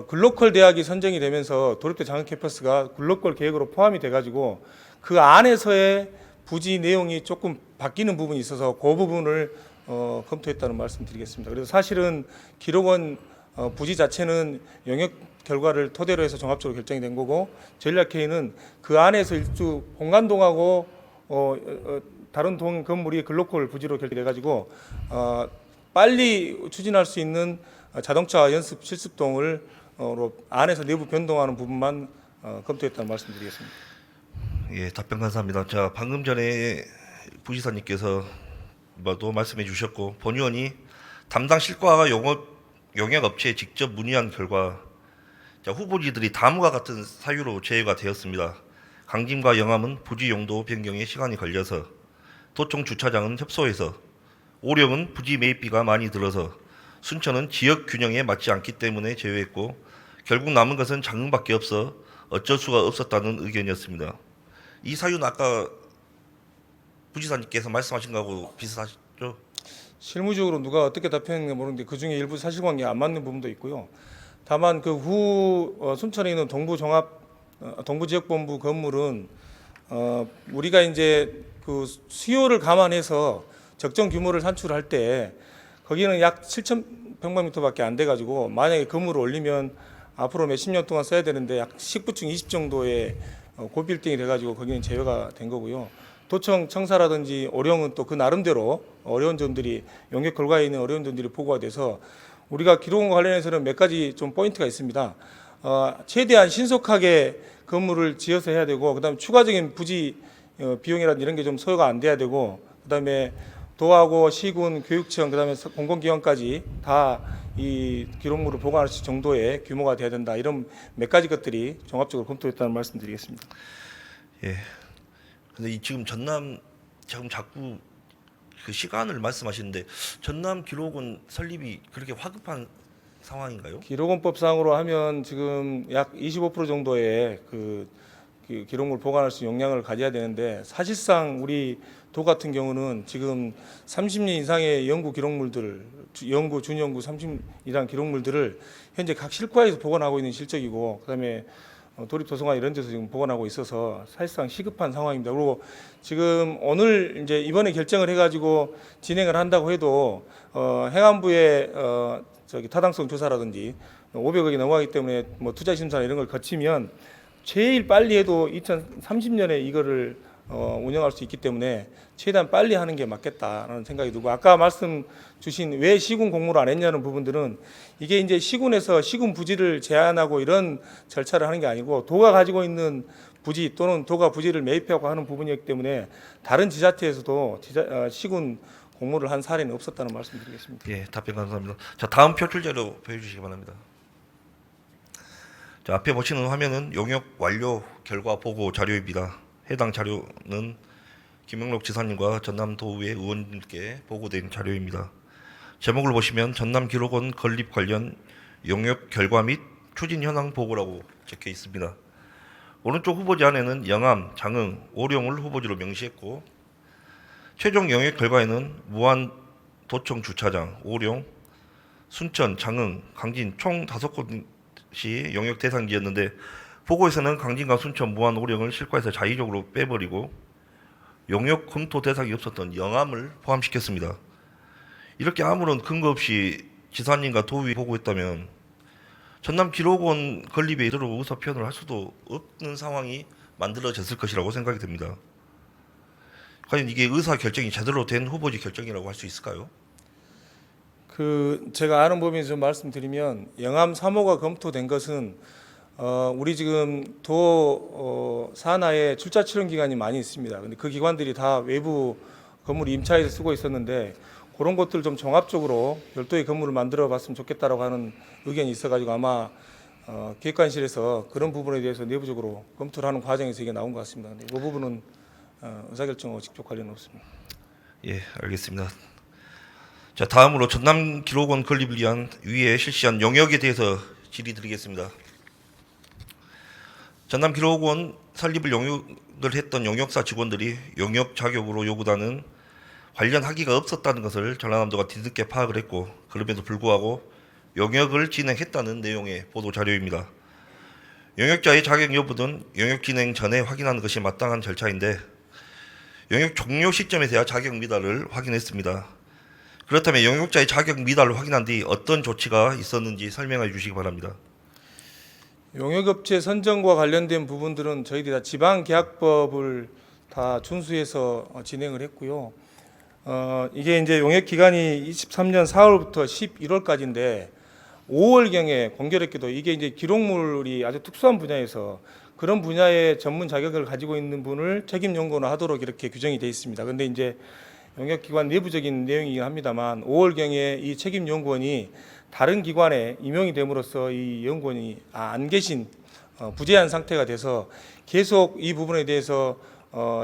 Speaker 4: 글로컬 대학이 선정이 되면서 도립대 장흥 캠퍼스가 글로컬 계획으로 포함이 돼가지고 그 안에서의 부지 내용이 조금 바뀌는 부분이 있어서 그 부분을 검토했다는 말씀드리겠습니다. 그래서 사실은 기록원 부지 자체는 영역 결과를 토대로 해서 종합적으로 결정이 된 거고 전략회의는 그 안에서 일주 본관동하고 다른 동 건물이 글로컬 부지로 결정돼 가지고 빨리 추진할 수 있는 자동차 연습 실습동을 안에서 내부 변동하는 부분만 검토했다는 말씀드리겠습니다.
Speaker 1: 예, 답변 감사합니다. 자, 방금 전에 부지사님께서 또 말씀해 주셨고 본 의원이 담당 실과가 용역업체에 직접 문의한 결과 자, 후보지들이 다음과 같은 사유로 제외가 되었습니다. 강진과 영암은 부지 용도 변경에 시간이 걸려서 도청 주차장은 협소해서 오령은 부지 매입비가 많이 들어서 순천은 지역 균형에 맞지 않기 때문에 제외했고 결국 남은 것은 장흥밖에 없어 어쩔 수가 없었다는 의견이었습니다. 이 사유는 아까 부지사님께서 말씀하신 거하고 비슷하시죠?
Speaker 4: 실무적으로 누가 어떻게 답했는지 모르는데 그 중에 일부 사실관계가 안 맞는 부분도 있고요. 다만 그 후 순천에 있는 동부지역본부 건물은 우리가 이제 그 수요를 감안해서 적정 규모를 산출할 때 거기는 약 7,000평방미터밖에 안 돼가지고 만약에 건물을 올리면 앞으로 몇십 년 동안 써야 되는데 약 19층 20 정도의 고빌딩이 돼가지고 거기는 제외가 된 거고요. 도청 청사라든지 오령은 또 그 나름대로 어려운 점들이 용역 결과에 있는 어려운 점들이 보고가 돼서 우리가 기록원과 관련해서는 몇 가지 좀 포인트가 있습니다. 최대한 신속하게 건물을 지어서 해야 되고 그다음에 추가적인 부지 비용이라든지 이런 게 좀 소요가 안 돼야 되고 그다음에 도하고 시군 교육청 그다음에 공공기관까지 다 이 기록물을 보관할 수 있는 정도의 규모가 돼야 된다 이런 몇 가지 것들이 종합적으로 검토했다는 말씀드리겠습니다.
Speaker 1: 예. 근데 지금 전남 지금 자꾸 그 시간을 말씀하시는데 전남 기록원 설립이 그렇게 화급한 상황인가요?
Speaker 4: 기록원법상으로 하면 지금 약 25% 정도의 그 기록물 보관할 수 있는 용량을 가져야 되는데 사실상 우리 도 같은 경우는 지금 30년 이상의 연구 기록물들, 연구, 준연구 30년 이상 기록물들을 현재 각 실과에서 보관하고 있는 실적이고 그다음에 도립도서관 이런 데서 지금 보관하고 있어서 사실상 시급한 상황입니다. 그리고 지금 오늘 이제 이번에 결정을 해가지고 진행을 한다고 해도 행안부의 타당성 조사라든지 500억이 넘어가기 때문에 뭐 투자 심사 이런 걸 거치면 제일 빨리 해도 2030년에 이거를 운영할 수 있기 때문에 최대한 빨리 하는 게 맞겠다라는 생각이 들고 아까 말씀 주신 왜 시군 공모를 안 했냐는 부분들은 이게 이제 시군에서 시군 부지를 제한하고 이런 절차를 하는 게 아니고 도가 가지고 있는 부지 또는 도가 부지를 매입하고 하는 부분이기 때문에 다른 지자체에서도 시군 공모를 한 사례는 없었다는 말씀드리겠습니다.
Speaker 1: 예, 답변 감사합니다. 자, 다음 표출 자료 보여주시기 바랍니다. 자, 앞에 보시는 화면은 용역 완료 결과 보고 자료입니다. 해당 자료는 김영록 지사님과 전남도의회 의원님께 보고된 자료입니다. 제목을 보시면 전남기록원 건립 관련 용역 결과 및 추진 현황 보고라고 적혀 있습니다. 오른쪽 후보지 안에는 영암, 장흥, 오령을 후보지로 명시했고 최종 영역 결과에는 무안 도청 주차장, 오령, 순천, 장흥, 강진 총 5곳이 영역 대상지였는데 보고에서는 강진과 순천, 무안, 오령을 실과에서 자의적으로 빼버리고 용역 검토 대상이 없었던 영암을 포함시켰습니다. 이렇게 아무런 근거 없이 지사님과 도의회 보고했다면 전남 기록원 건립에 이대로 의사 표현을 할 수도 없는 상황이 만들어졌을 것이라고 생각이 됩니다. 과연 이게 의사 결정이 제대로 된 후보지 결정이라고 할 수 있을까요?
Speaker 4: 제가 아는 범위에서 좀 말씀드리면 영암 3호가 검토된 것은 우리 지금 도 산하에 출자 출연 기관이 많이 있습니다. 근데 그 기관들이 다 외부 건물 임차해서 쓰고 있었는데 그런 것들 좀 종합적으로 별도의 건물을 만들어 봤으면 좋겠다라고 하는 의견이 있어가지고 아마 기획관실에서 그런 부분에 대해서 내부적으로 검토를 하는 과정에서 이게 나온 것 같습니다. 근데 그 부분은 의사결정하고 직접 관련은 없습니다.
Speaker 1: 예, 알겠습니다. 자, 다음으로 전남 기록원 건립을 위한 위에 실시한 용역에 대해서 질의드리겠습니다. 전남 기록원 설립을 용역을 했던 용역사 직원들이 용역 자격으로 요구하는 관련 학위가 없었다는 것을 전라남도가 뒤늦게 파악을 했고 그럼에도 불구하고 용역을 진행했다는 내용의 보도 자료입니다. 용역자의 자격 여부는 용역 진행 전에 확인하는 것이 마땅한 절차인데 용역 종료 시점에서야 자격 미달을 확인했습니다. 그렇다면 용역자의 자격 미달을 확인한 뒤 어떤 조치가 있었는지 설명해 주시기 바랍니다.
Speaker 4: 용역업체 선정과 관련된 부분들은 저희들이 다 지방계약법을 다 준수해서 진행을 했고요. 이게 이제 용역 기간이 23년 4월부터 11월까지인데 5월경에 공교롭게도 이게 이제 기록물이 아주 특수한 분야에서 그런 분야의 전문 자격을 가지고 있는 분을 책임 연구원을 하도록 이렇게 규정이 되어 있습니다. 그런데 이제 용역기관 내부적인 내용이긴 합니다만 5월경에 이 책임 연구원이 다른 기관에 임용이 됨으로써 이 연구원이 안 계신 부재한 상태가 돼서 계속 이 부분에 대해서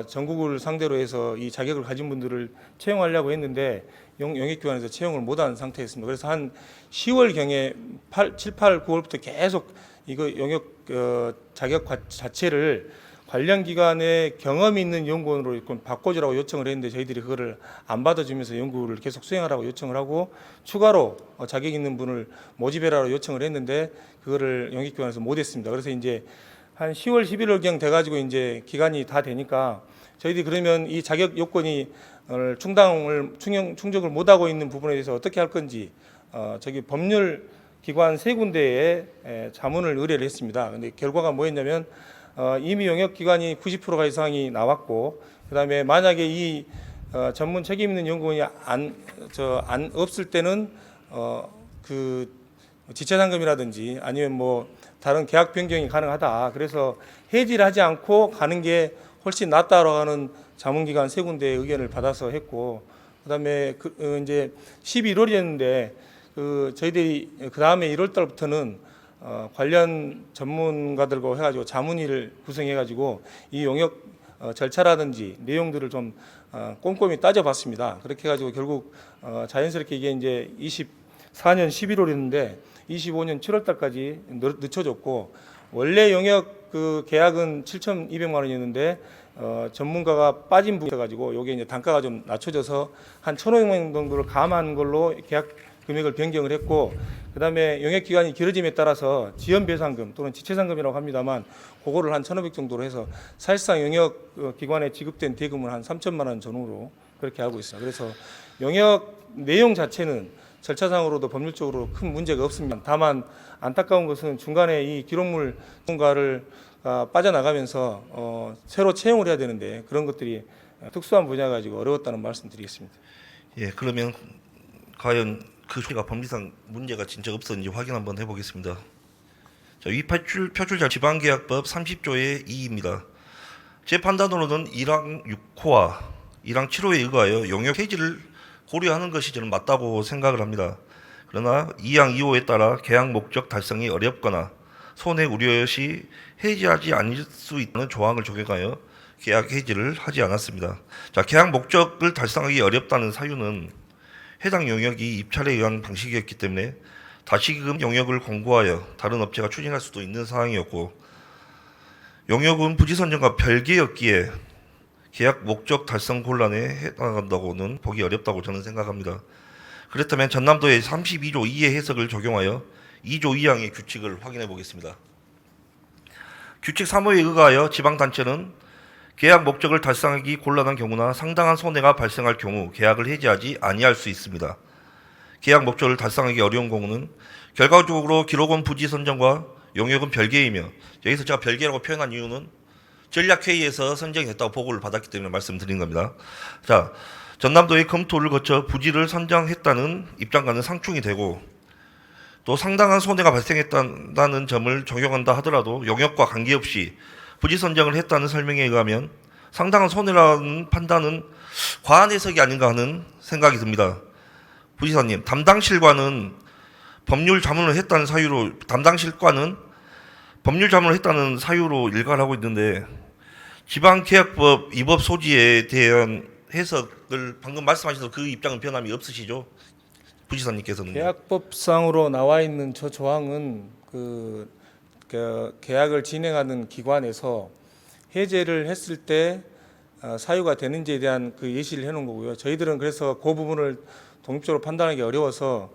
Speaker 4: 전국을 상대로 해서 이 자격을 가진 분들을 채용하려고 했는데 용역기관에서 채용을 못한 상태였습니다. 그래서 한 10월경에 7, 8, 9월부터 계속 이거 용역 자격 자체를 관련 기관의 경험이 있는 연구원으로 바꿔주라고 요청을 했는데 저희들이 그거를 안 받아주면서 연구를 계속 수행하라고 요청을 하고 추가로 자격 있는 분을 모집해라고 요청을 했는데 그거를 용역기관에서 못했습니다. 그래서 이제 한 10월 11월경 돼가지고 이제 기간이 다 되니까 저희들이 그러면 이 자격 요건이 충족을 못하고 있는 부분에 대해서 어떻게 할 건지 저기 법률 기관 세 군데에 자문을 의뢰를 했습니다. 근데 결과가 뭐였냐면 이미 용역 기관이 90%가 이상이 나왔고 그다음에 만약에 이 전문 책임 있는 연구원이 없을 때는 그 지체 상금이라든지 아니면 뭐 다른 계약 변경이 가능하다. 그래서 해지를 하지 않고 가는 게 훨씬 낫다라고 하는 자문기관 세 군데의 의견을 받아서 했고 그다음에 이제 11월이었는데 저희들이 그 다음에 1월 달부터는 관련 전문가들과 해가지고 자문위를 구성해가지고 이 용역 절차라든지 내용들을 좀 꼼꼼히 따져봤습니다. 그렇게 해가지고 결국 자연스럽게 이게 이제 24년 11월이었는데 25년 7월 달까지 늦춰졌고 원래 용역 그 계약은 7,200만 원이었는데 전문가가 빠진 부분이 있어가지고 요게 이제 단가가 좀 낮춰져서 한 1,500만 원 정도를 감한 걸로 계약 금액을 변경을 했고 그다음에 용역 기간이 길어짐에 따라서 지연 배상금 또는 지체 상금이라고 합니다만 그거를 한 1,500 정도로 해서 사실상 용역 기관에 지급된 대금은 한 3천만 원 전후로 그렇게 알고 있습니다. 그래서 용역 내용 자체는 절차상으로도 법률적으로 큰 문제가 없습니다. 다만 안타까운 것은 중간에 이 기록물 전문가를 빠져나가면서 새로 채용을 해야 되는데 그런 것들이 특수한 분야 가지고 어려웠다는 말씀드리겠습니다.
Speaker 1: 예, 그러면 과연 그 조치가 법리상 문제가 진짜 없었는지 확인 한번 해보겠습니다. 자, 위 표출자 지방계약법 30조의 2입니다. 제 판단으로는 1항 6호와 1항 7호에 의거하여 용역 해지를 고려하는 것이 저는 맞다고 생각을 합니다. 그러나 2항 2호에 따라 계약 목적 달성이 어렵거나 손해 우려 시 해지하지 않을 수 있다는 조항을 적용하여 계약 해지를 하지 않았습니다. 자, 계약 목적을 달성하기 어렵다는 사유는 해당 용역이 입찰에 의한 방식이었기 때문에 다시금 용역을 공고하여 다른 업체가 추진할 수도 있는 상황이었고 용역은 부지 선정과 별개였기에 계약 목적 달성 곤란에 해당한다고는 보기 어렵다고 저는 생각합니다. 그렇다면 전남도의 32조 2의 해석을 적용하여 2조 2항의 규칙을 확인해 보겠습니다. 규칙 3호에 의거하여 지방단체는 계약 목적을 달성하기 곤란한 경우나 상당한 손해가 발생할 경우 계약을 해지하지 아니할 수 있습니다. 계약 목적을 달성하기 어려운 경우는 결과적으로 기록원 부지 선정과 용역은 별개이며 여기서 제가 별개라고 표현한 이유는 전략회의에서 선정했다고 보고를 받았기 때문에 말씀드린 겁니다. 자, 전남도의 검토를 거쳐 부지를 선정했다는 입장과는 상충이 되고 또 상당한 손해가 발생했다는 점을 적용한다 하더라도 용역과 관계없이 부지 선정을 했다는 설명에 의하면 상당한 손해라는 판단은 과한 해석이 아닌가 하는 생각이 듭니다. 부지사님, 담당실과는 법률 자문을 했다는 사유로 일관을 하고 있는데 지방계약법 위법 소지에 대한 해석을 방금 말씀하셔서 그 입장은 변함이 없으시죠? 부지사님께서는.
Speaker 4: 계약법상으로 나와 있는 저 조항은 그 계약을 진행하는 기관에서 해제를 했을 때 사유가 되는지에 대한 그 예시를 해놓은 거고요. 저희들은 그래서 그 부분을 독립적으로 판단하기 어려워서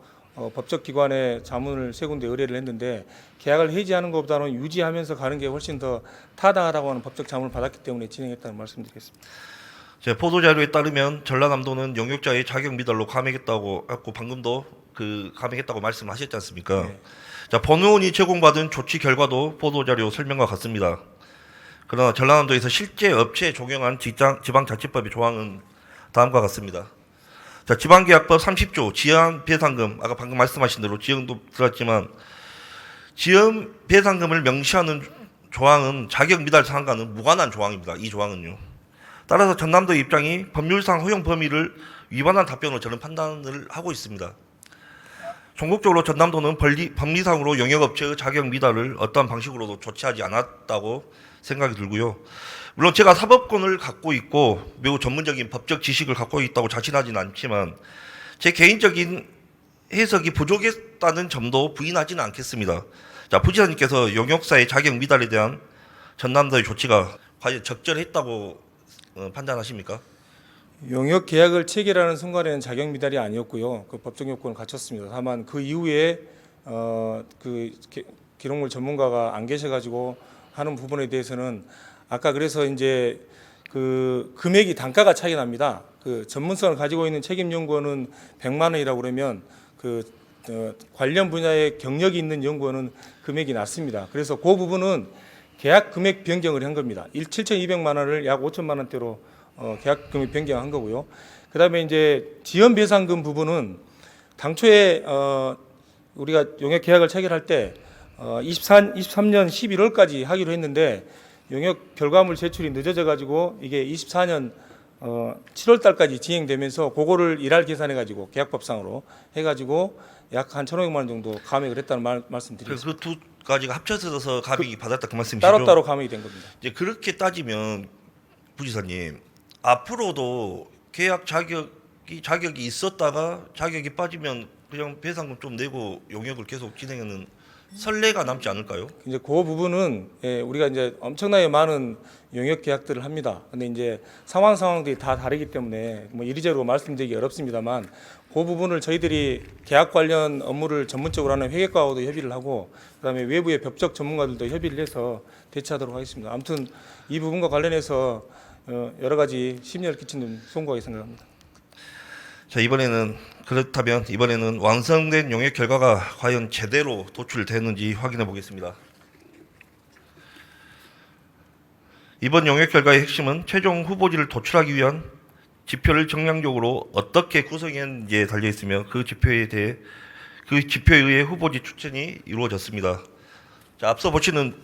Speaker 4: 법적 기관에 자문을 세 군데 의뢰를 했는데 계약을 해지하는 것보다는 유지하면서 가는 게 훨씬 더 타당하다고 하는 법적 자문을 받았기 때문에 진행했다는 말씀드리겠습니다.
Speaker 1: 제 보도 자료에 따르면 전라남도는 용역자의 자격 미달로 감액했다고 했고 방금도 감액했다고 말씀하셨지 않습니까?
Speaker 4: 네.
Speaker 1: 자, 본 의원이 제공받은 조치 결과도 보도 자료 설명과 같습니다. 그러나 전라남도에서 실제 업체에 적용한 지방자치법의 조항은 다음과 같습니다. 자, 지방계약법 30조 지연 배상금, 아까 방금 말씀하신 대로 지연도 들었지만 지연 배상금을 명시하는 조항은 자격 미달 사항과는 무관한 조항입니다. 이 조항은요. 따라서 전남도의 입장이 법률상 허용 범위를 위반한 답변으로 저는 판단을 하고 있습니다. 종국적으로 전남도는 법리상으로 용역업체의 자격 미달을 어떠한 방식으로도 조치하지 않았다고 생각이 들고요. 물론 제가 사법권을 갖고 있고 매우 전문적인 법적 지식을 갖고 있다고 자신하지는 않지만 제 개인적인 해석이 부족했다는 점도 부인하지는 않겠습니다. 자, 부지사님께서 용역사의 자격 미달에 대한 전남도의 조치가 과연 적절했다고 판단하십니까?
Speaker 4: 용역 계약을 체결하는 순간에는 자격 미달이 아니었고요. 그 법적 요건을 갖췄습니다. 다만 그 이후에 기록물 전문가가 안 계셔가지고 하는 부분에 대해서는 아까 그래서 이제 그 금액이 단가가 차이 납니다. 그 전문성을 가지고 있는 책임연구원은 100만 원이라고 그러면 관련 분야에 경력이 있는 연구원은 금액이 낮습니다. 그래서 그 부분은 계약 금액 변경을 한 겁니다. 7,200만 원을 약 5천만 원대로 계약 금액 변경한 거고요. 그다음에 이제 지연 배상금 부분은 당초에 우리가 용역 계약을 체결할 때 23년 11월까지 하기로 했는데 용역 결과물 제출이 늦어져 가지고 이게 24년 7월 달까지 진행되면서 그거를 일할 계산해 가지고 계약법상으로 해 가지고 약 한 1,500만 원 정도 감액을 했다는 말씀드리겠습니다.
Speaker 1: 그 두 가지가 합쳐져서 감액이 받았다 그 말씀이시죠?
Speaker 4: 따로따로 감액이 된 겁니다.
Speaker 1: 이제 그렇게 따지면 부지사님 앞으로도 계약 자격이 있었다가 자격이 빠지면 그냥 배상금 좀 내고 용역을 계속 진행하는 선례가 남지 않을까요?
Speaker 4: 이제 그 부분은 우리가 이제 엄청나게 많은 용역 계약들을 합니다. 근데 이제 상황들이 다 다르기 때문에 뭐 이리저리 말씀드리기 어렵습니다만 그 부분을 저희들이 계약 관련 업무를 전문적으로 하는 회계과하고도 협의를 하고 그다음에 외부의 법적 전문가들도 협의를 해서 대처하도록 하겠습니다. 아무튼 이 부분과 관련해서 여러 가지 심려를 끼치는 송구하게 생각합니다.
Speaker 1: 자, 그렇다면 이번에는 완성된 용역 결과가 과연 제대로 도출됐는지 확인해 보겠습니다. 이번 용역 결과의 핵심은 최종 후보지를 도출하기 위한 지표를 정량적으로 어떻게 구성했는지에 달려 있으며 그 지표에 의해 후보지 추천이 이루어졌습니다. 자, 앞서 보시는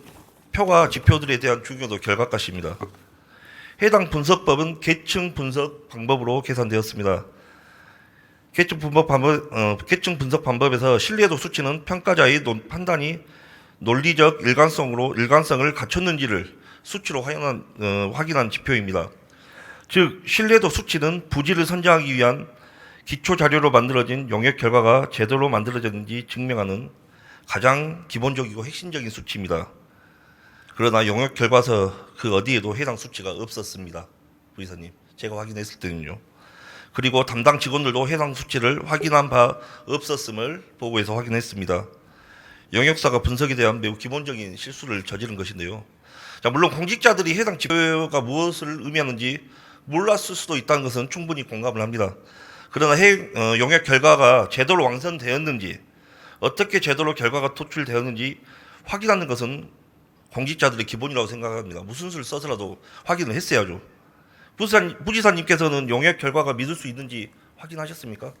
Speaker 1: 표가 지표들에 대한 중요도 결과값입니다. 해당 분석법은 계층 분석 방법으로 계산되었습니다. 계층 분석 방법에서 신뢰도 수치는 평가자의 판단이 논리적 일관성을 갖췄는지를 수치로 확인한 지표입니다. 즉 신뢰도 수치는 부지를 선정하기 위한 기초 자료로 만들어진 용역 결과가 제대로 만들어졌는지 증명하는 가장 기본적이고 핵심적인 수치입니다. 그러나 용역 결과서 그 어디에도 해당 수치가 없었습니다. 부이사님, 제가 확인했을 때는요. 그리고 담당 직원들도 해당 수치를 확인한 바 없었음을 보고해서 확인했습니다. 용역사가 분석에 대한 매우 기본적인 실수를 저지른 것인데요. 자, 물론 공직자들이 해당 지표가 무엇을 의미하는지 몰랐을 수도 있다는 것은 충분히 공감을 합니다. 그러나 용역 결과가 제대로 완성되었는지 어떻게 제대로 결과가 도출되었는지 확인하는 것은 공직자들의 기본이라고 생각합니다. 무슨 수를 써서라도 확인을 했어야죠. 부지사님께서는 용역 결과가 믿을 수 있는지 확인하셨습니까?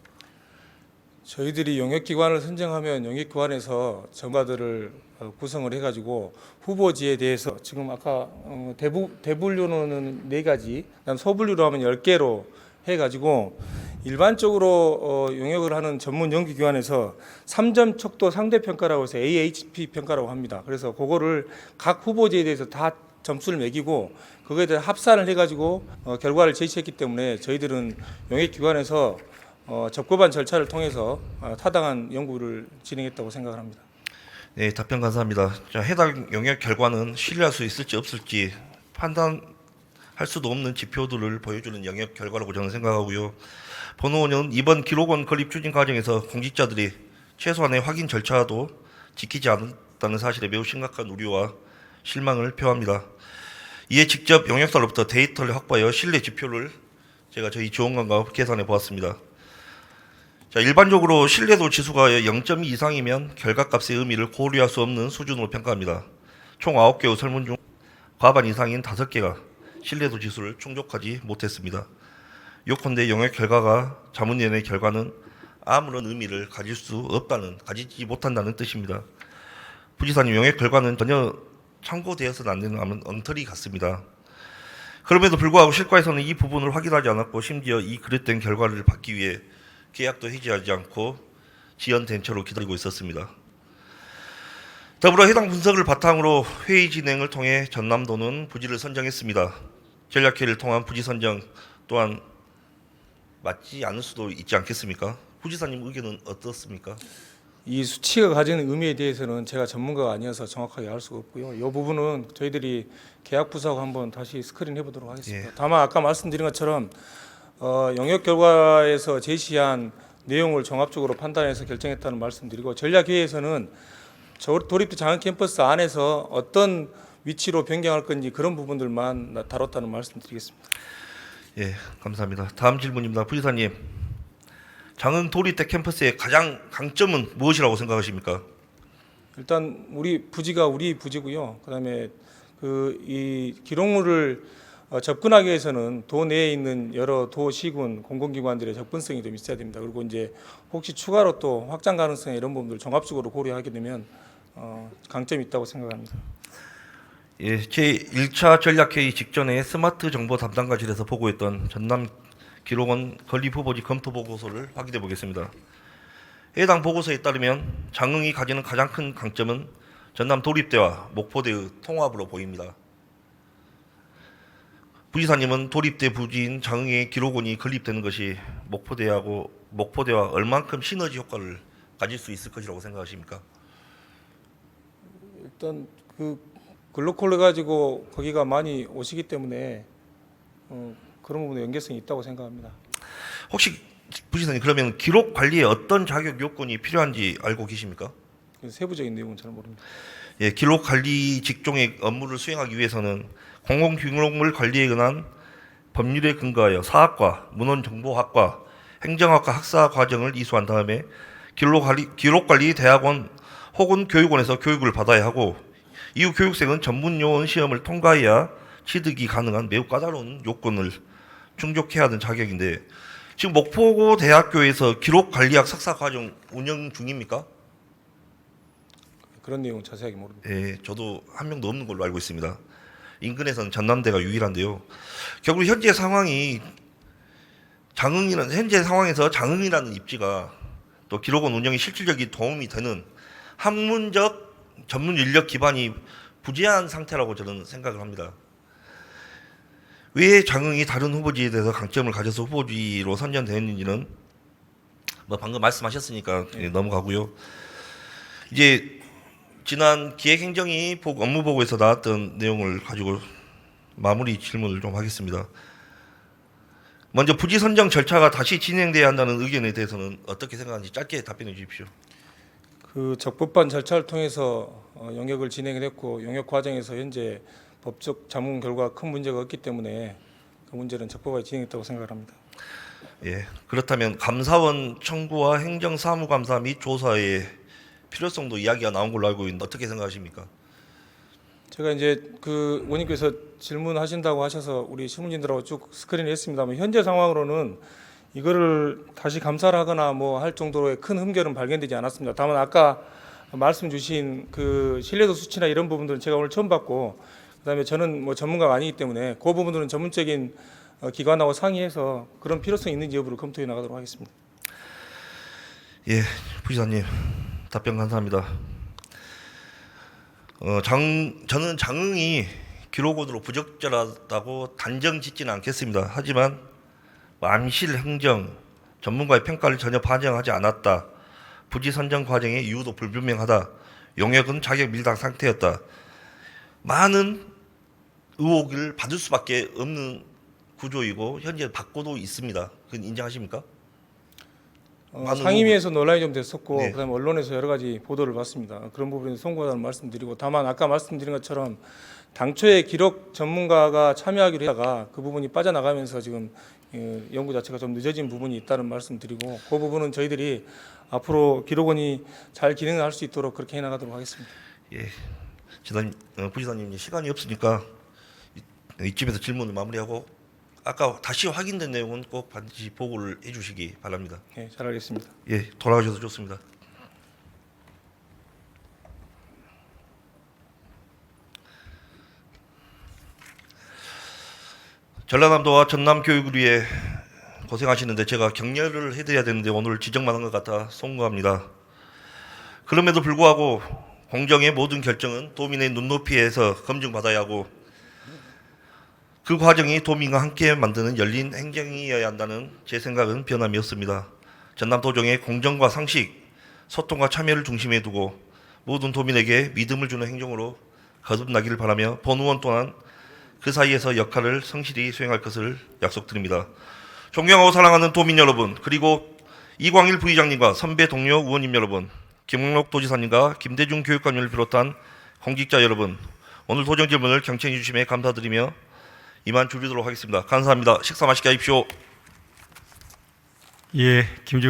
Speaker 4: 저희들이 용역기관을 선정하면 용역기관에서 전가들을 구성을 해가지고 후보지에 대해서 지금 아까 대분류는 4가지, 그다음 소분류로 하면 10개로 해가지고 일반적으로 용역을 하는 전문 연구기관에서 3점 척도 상대평가라고 해서 AHP 평가라고 합니다. 그래서 그거를 각 후보지에 대해서 다 점수를 매기고 그거에 대해 합산을 해가지고 결과를 제시했기 때문에 저희들은 용역기관에서 적법한 절차를 통해서 타당한 연구를 진행했다고 생각을 합니다.
Speaker 1: 네, 답변 감사합니다. 자, 해당 용역 결과는 신뢰할 수 있을지 없을지 판단할 수도 없는 지표들을 보여주는 영역 결과라고 저는 생각하고요. 본 의원은 이번 기록원 건립 추진 과정에서 공직자들이 최소한의 확인 절차도 지키지 않았다는 사실에 매우 심각한 우려와 실망을 표합니다. 이에 직접 용역사로부터 데이터를 확보하여 신뢰 지표를 제가 저희 지원관과 계산해 보았습니다. 자, 일반적으로 신뢰도 지수가 0.2 이상이면 결과값의 의미를 고려할 수 없는 수준으로 평가합니다. 총 9개의 설문 중 과반 이상인 5개가 신뢰도 지수를 충족하지 못했습니다. 요컨대 영역 결과가 자문위원회 결과는 아무런 의미를 가지지 못한다는 뜻입니다. 부지사님, 영역 결과는 전혀 참고되어서는 안 되는 엉터리 같습니다. 그럼에도 불구하고 실과에서는 이 부분을 확인하지 않았고 심지어 이 그릇된 결과를 받기 위해 계약도 해지하지 않고 지연된 채로 기다리고 있었습니다. 더불어 해당 분석을 바탕으로 회의 진행을 통해 전남도는 부지를 선정했습니다. 전략회의를 통한 부지 선정 또한 맞지 않을 수도 있지 않겠습니까? 부지사님 의견은 어떻습니까?
Speaker 4: 이 수치가 가지는 의미에 대해서는 제가 전문가가 아니어서 정확하게 알 수가 없고요. 이 부분은 저희들이 계약 부서하고 한번 다시 스크린 해보도록 하겠습니다.
Speaker 1: 예.
Speaker 4: 다만 아까 말씀드린 것처럼 영역 결과에서 제시한 내용을 종합적으로 판단해서 결정했다는 말씀드리고, 전략회의에서는 도립대 장흥 캠퍼스 안에서 어떤 위치로 변경할 건지 그런 부분들만 다뤘다는 말씀드리겠습니다.
Speaker 1: 예, 감사합니다. 다음 질문입니다. 부지사님, 장흥 도립대 캠퍼스의 가장 강점은 무엇이라고 생각하십니까?
Speaker 4: 일단 우리 부지가 우리 부지고요. 그다음에 이 기록물을 접근하기 위해서는 도 내에 있는 여러 도 시군 공공기관들의 접근성이 좀 있어야 됩니다. 그리고 이제 혹시 추가로 또 확장 가능성 이런 부분들 종합적으로 고려하게 되면 강점이 있다고 생각합니다.
Speaker 1: 예, 제 1차 전략회의 직전에 스마트 정보 담당과실에서 보고했던 전남 기록원 건립 후보지 검토 보고서를 확인해 보겠습니다. 해당 보고서에 따르면 장흥이 가지는 가장 큰 강점은 전남 도립대와 목포대의 통합으로 보입니다. 부지사님은 도립대 부지인 장흥의 기록원이 건립되는 것이 목포대와 얼만큼 시너지 효과를 가질 수 있을 것이라고 생각하십니까?
Speaker 4: 일단 글로컬 가지고 거기가 많이 오시기 때문에 그런 부분에 연계성이 있다고 생각합니다.
Speaker 1: 혹시 부지사님, 그러면 기록 관리에 어떤 자격 요건이 필요한지 알고 계십니까?
Speaker 4: 세부적인 내용은 잘 모릅니다.
Speaker 1: 예, 기록 관리 직종의 업무를 수행하기 위해서는 공공기록물 관리에 관한 법률에 근거하여 사학과, 문헌정보학과, 행정학과 학사 과정을 이수한 다음에 기록관리 대학원 혹은 교육원에서 교육을 받아야 하고, 이후 교육생은 전문요원 시험을 통과해야 취득이 가능한 매우 까다로운 요건을 충족해야 하는 자격인데, 지금 목포고 대학교에서 기록관리학 석사과정 운영 중입니까?
Speaker 4: 그런 내용은 자세하게 모릅니다.
Speaker 1: 예, 저도 한 명도 없는 걸로 알고 있습니다. 인근에서는 전남대가 유일한데요. 결국 현재 상황에서 장흥이라는 입지가 또 기록원 운영에 실질적인 도움이 되는 학문적 전문 인력 기반이 부재한 상태라고 저는 생각을 합니다. 왜 장흥이 다른 후보지에 대해서 강점을 가져서 후보지로 선정되었는지는 방금 말씀하셨으니까 넘어가고요. 이제 지난 기획행정위 업무보고에서 나왔던 내용을 가지고 마무리 질문을 좀 하겠습니다. 먼저 부지 선정 절차가 다시 진행돼야 한다는 의견에 대해서는 어떻게 생각하는지 짧게 답변해 주십시오.
Speaker 4: 적법한 절차를 통해서 영역을 진행했고, 영역 과정에서 현재 법적 자문 결과 큰 문제가 없기 때문에 그 문제는 적법하게 진행했다고 생각합니다.
Speaker 1: 예, 그렇다면 감사원 청구와 행정사무감사 및 조사의 필요성도 이야기가 나온 걸로 알고 있는데 어떻게 생각하십니까?
Speaker 4: 제가 이제 의원님께서 질문하신다고 하셔서 우리 신문진들하고 쭉 스크린을 했습니다만, 현재 상황으로는 이거를 다시 감사를 하거나 할 정도로의 큰 흠결은 발견되지 않았습니다. 다만 아까 말씀 주신 신뢰도 수치나 이런 부분들은 제가 오늘 처음 봤고, 그다음에 저는 전문가가 아니기 때문에 그 부분들은 전문적인 기관하고 상의해서 그런 필요성이 있는지 여부를 검토해 나가도록 하겠습니다.
Speaker 1: 예, 부지사님 답변 감사합니다. 저는 장흥이 기록원으로 부적절하다고 단정 짓지는 않겠습니다. 하지만 암실 행정 전문가의 평가를 전혀 반영하지 않았다. 부지 선정 과정의 이유도 불분명하다. 용역은 자격 밀당 상태였다. 많은 의혹을 받을 수밖에 없는 구조이고 현재 받고도 있습니다. 그건 인정하십니까?
Speaker 4: 상임위에서 논란이 좀 됐었고
Speaker 1: 네.
Speaker 4: 그다음에 언론에서 여러 가지 보도를 봤습니다. 그런 부분에 송구하다는 말씀드리고 다만 아까 말씀드린 것처럼 당초에 기록 전문가가 참여하기로 했다가 그 부분이 빠져나가면서 지금 연구 자체가 좀 늦어진 부분이 있다는 말씀드리고 그 부분은 저희들이 앞으로 기록원이 잘 기능할 수 있도록 그렇게 해나가도록 하겠습니다.
Speaker 1: 예, 부지사님 시간이 없으니까 이쯤에서 질문을 마무리하고 아까 다시 확인된 내용은 꼭 반드시 보고를 해주시기 바랍니다.
Speaker 4: 네, 잘 알겠습니다.
Speaker 1: 예, 돌아가셔서 좋습니다. 전라남도와 전남 교육을 위해 고생하시는데 제가 격려를 해드려야 되는데 오늘 지적만 한 것 같아 송구합니다. 그럼에도 불구하고 공정의 모든 결정은 도민의 눈높이에서 검증받아야 하고 그 과정이 도민과 함께 만드는 열린 행정이어야 한다는 제 생각은 변함이 없습니다. 전남 도정의 공정과 상식, 소통과 참여를 중심에 두고 모든 도민에게 믿음을 주는 행정으로 거듭나기를 바라며 본 의원 또한 그 사이에서 역할을 성실히 수행할 것을 약속드립니다. 존경하고 사랑하는 도민 여러분, 그리고 이광일 부의장님과 선배 동료 의원님 여러분, 김홍록 도지사님과 김대중 교육감님을 비롯한 공직자 여러분, 오늘 도정 질문을 경청해 주심에 감사드리며 이만 줄이도록 하겠습니다. 감사합니다. 식사 맛있게 하십시오.
Speaker 5: 예, 김중